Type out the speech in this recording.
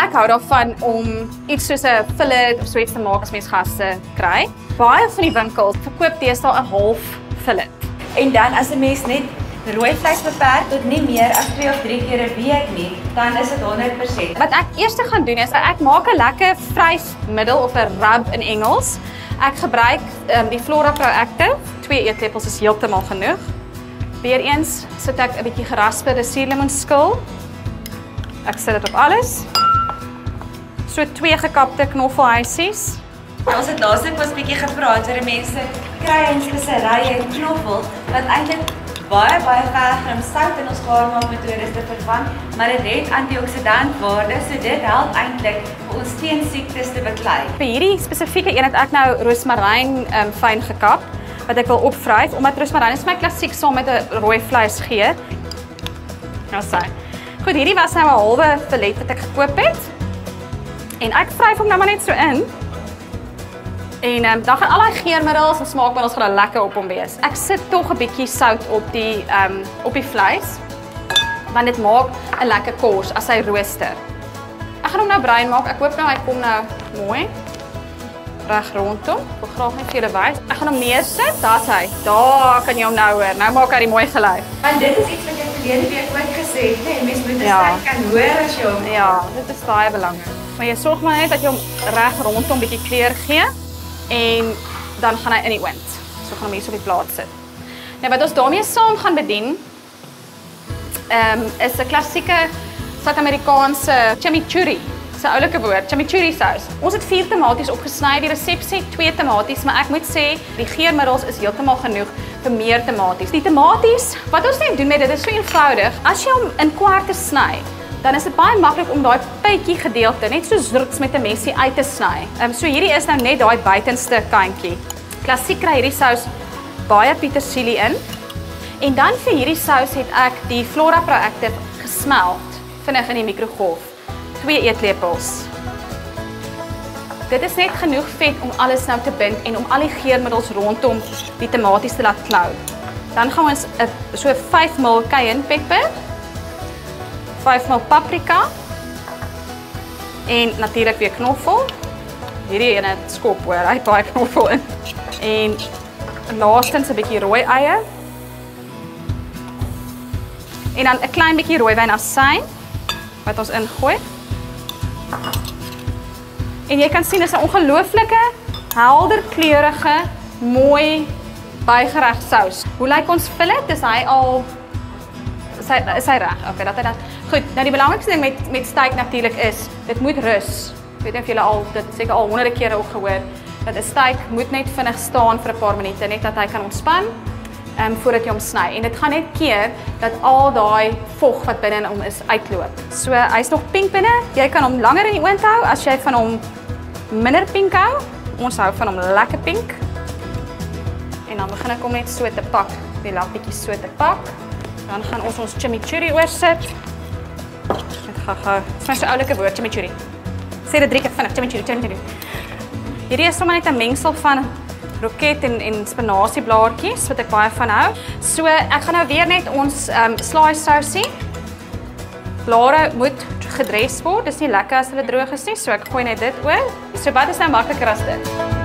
ek hou daarvan om iets soos 'n fillet of so iets te maak as mens gaste kry. Baie van die winkels verkoop deesdae 'n half fillet. En dan as 'n mens net rooi vleis beperk tot nie meer as 2 of 3 keer 'n week nie, dan is dit 100%. Wat ek eers gaan doen is ek maak 'n lekker vrysmiddel of 'n rub in Engels. Ek gebruik die Flora Proactive. 2 eetlepels is heeltemal genoeg. Weereens sit ek 'n bietjie gerasperde suurlemoenskil. Ek sit dit op alles. So 2 gekapte knoffelhuisies. Ons het laasweek was bietjie gepraat oor mense kry en speserye en knoffel wat eintlik baie verger om sout in ons gaarmaakmetodes te vervang, maar dit het antioksidantwaarde, so dit help eintlik vir ons teen siektes te beklei. Vir hierdie spesifieke een het ek nou roosmaryn fyn gekap wat ek wil opvryf omdat roosmaryn is my klassiek saam met 'n rooi vleis gee. Nou sê. Goed, hierdie was nou 'n halwe filet wat ek gekoop het. En ek vryf hom nou maar net so in. En dan gaan al daai geurmiddels en smaakmiddels gaan lekker op hom wees. Ek sit tog 'n bietjie sout op die vleis, want dit maak 'n lekker kos as hy rooster. Ek gaan hom nou bruin maak. Ek hoop nou hy kom nou mooi reg rondom. Ek wil graag net vir julle wys. Ek gaan hom neersit. Daar's hy. Daar kan jy hom nou hoor. Nou maak hy die mooi geluid. Want dit is iets wat ek verlede week ook gesê het, nee, mens moet 'n steak kan hoor as jy hom. Ja, dit is baie belangrik. Maar jy sorg maar net dat jy hom reg rondom bietjie kleur gee. En dan gaan hy in die oond. So gaan hom hier so op die plaat sit. Nou wat ons daarmee saam gaan bedien, is 'n klassieke Suid-Amerikaanse chimichurri. Dis 'n oulike woord, chimichurri sous. Ons het 4 tomaties opgesny. Die resep sê 2 tomaties, maar ek moet sê die geurmiddels is heeltemal genoeg vir meer tomaties. Die tomaties, wat ons net doen met dit is so eenvoudig. As jy hom in kwarte sny, dan is dit baie maklik om daai pytjie gedeelte net so zurks met 'n messie uit te sny. So hierdie is nou net daai buitenste kantjie. Klassiek kry hierdie sous baie petersilie in. En dan vir hierdie sous het ek die Flora Proactive gesmelt vinnig in die mikrogolf. 2 eetlepels. Dit is net genoeg vet om alles nou te bind en om al die geurmiddels rondom die tomaties te laat klou. Dan gaan ons so 5 ml cayenne pepper, 5 ml paprika en natuurlik weer knoffel. Hierdie ene skop hoor, hy het baie knoffel in. En laastens 'n bietjie rooi eie. En dan 'n klein bietjie rooiwyn asyn wat ons ingooi. En jy kan sien dis 'n ongelooflike, helder kleurige, mooi bygereg sous. Hoe lyk ons fillet? Is hy al is hy reg? Okay, dat hy dan. Goed, nou die belangrikste ding met steak natuurlik is, dit moet rus. Ek weet nie of julle al dit seker al honderde kere ook gehoor dat 'n steak moet net vinnig staan vir 'n paar minute net dat hy kan ontspan voordat jy hom sny. En dit gaan net keer dat al daai vog wat binne in hom is uitloop. So hy's nog pink binne. Jy kan hom langer in die oond hou as jy van hom minder pink hou. Ons hou van hom lekker pink. En dan begin ek hom net so te pak, die lappietjies so te pak. Dan gaan ons chimichurri oorsit. Dit gaan dis my so oulike woord, chimichurri. Sê dit 3 keer vinnig, chimichurri. Hierdie is sommer net 'n mengsel van roket en spinasieblaartjies wat ek baie van hou. So ek gaan nou weer net ons slice sousie. Blare moet gedres word. Dis nie lekker as hulle droog is nie, so ek gooi net dit oor. So wat is nou makliker as dit?